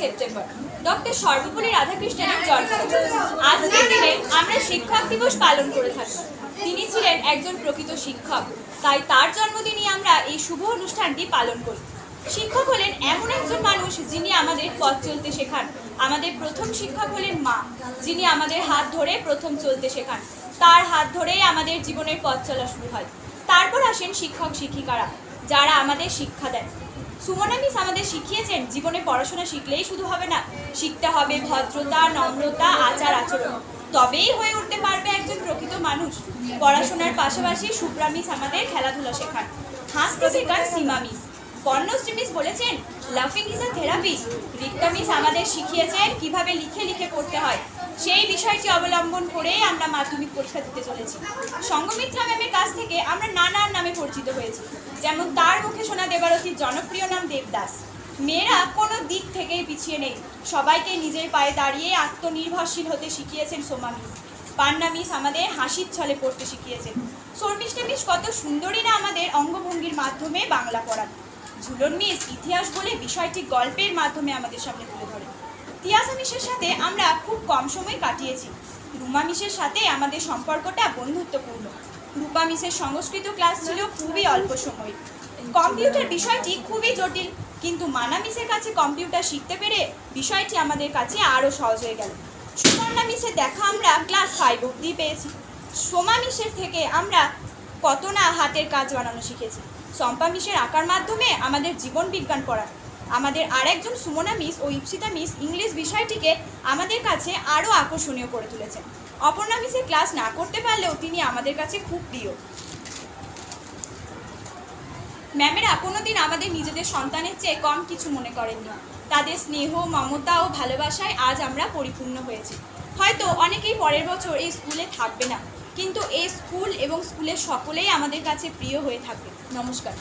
September doctor Sarvepalli রাধাকৃষ্ণনের জন্ম। আজকের দিনে আমরা শিক্ষক দিবস পালন করে থাকি। তিনি ছিলেন একজন প্রকৃত শিক্ষক, তাই তার জন্মদিনে আমরা এই শুভ অনুষ্ঠানটি পালন করি। শিক্ষক হলেন এমন একজন মানুষ যিনি আমাদের পথ চলতে শেখান। আমাদের প্রথম শিক্ষক হলেন মা, যিনি আমাদের হাত ধরে প্রথম চলতে শেখান। তার হাত ধরেই আমাদের জীবনের পথ চলা শুরু হয়। তারপর আসেন শিক্ষক শিক্ষিকারা, যারা আমাদের শিক্ষা দেন। সুমনা মিস আমাদের শিখিয়েছেন জীবনে পড়াশোনা শিখলেই শুধু হবে না, শিখতে হবে ভদ্রতা, নম্রতা, আচার আচরণ, তবেই হয়ে উঠতে পারবে একজন প্রকৃত মানুষ। পড়াশোনার পাশাপাশি শুভ্রা মিস আমাদের খেলাধুলা শেখান। হাসতে শেখান সীমা মিস। বর্ণশ্রী মিস বলেছেন লাফিং is a therapy. Rikta miss আমাদের শিখিয়েছেন কিভাবে লিখে লিখে পড়তে হয়। সেই বিষয়টি অবলম্বন করেই আমরা মাধ্যমিক পরীক্ষা দিতে চলেছি। সঙ্গমিত্রা ম্যামের কাছ থেকে আমরা নানান নামে পরিচিত হয়েছি, যেমন তার মুখে শোনা দেবারতীর জনপ্রিয় নাম দেবদাস। মেয়েরা কোনো দিক থেকেই পিছিয়ে নেই, সবাইকে নিজের পায়ে দাঁড়িয়ে আত্মনির্ভরশীল হতে শিখিয়েছেন সোমা মিস। পান্না মিস আমাদের হাসির ছলে পড়তে শিখিয়েছেন। শর্মিষ্ঠা মিস কত সুন্দরী না আমাদের অঙ্গভঙ্গির মাধ্যমে বাংলা পড়ান। ঝুলন মিস ইতিহাস বলে বিষয়টি গল্পের মাধ্যমে আমাদের সামনে তুলে ধরেন। তিয়াসা মিসের সাথে আমরা খুব কম সময় কাটিয়েছি। রুমা মিসের সাথে আমাদের সম্পর্কটা বন্ধুত্বপূর্ণ। রূপা মিসের সংস্কৃত ক্লাস ছিল খুবই অল্প সময়। কম্পিউটার বিষয়টি খুবই জটিল, কিন্তু মানা মিসের কাছে কম্পিউটার শিখতে পেরে বিষয়টি আমাদের কাছে আরও সহজ হয়ে গেল। সুপর্ণা মিসের দেখা আমরা ক্লাস 5 অবধি পেয়েছি। সোমা মিসের থেকে আমরা কত না হাতের কাজ বানানো শিখেছি। শম্পা মিসের আঁকার মাধ্যমে আমাদের জীবন বিজ্ঞান পড়ান। আমাদের আরেকজন সুমনা মিস ও ইপসিতা মিস ইংলিশ বিষয়টিকে আমাদের কাছে আরও আকর্ষণীয় করে তুলেছেন। অপর্ণা মিসের ক্লাস না করতে পারলেও তিনি আমাদের কাছে খুব প্রিয়। ম্যামেরা কোনোদিন আমাদের নিজেদের সন্তানের চেয়ে কম কিছু মনে করেননি। তাদের স্নেহ, মমতা ও ভালোবাসায় আজ আমরা পরিপূর্ণ হয়েছি। হয়তো অনেকেই পরের বছর এই স্কুলে থাকবে না, কিন্তু এই স্কুল এবং স্কুলের সকলেই আমাদের কাছে প্রিয় হয়ে থাকবে। নমস্কার।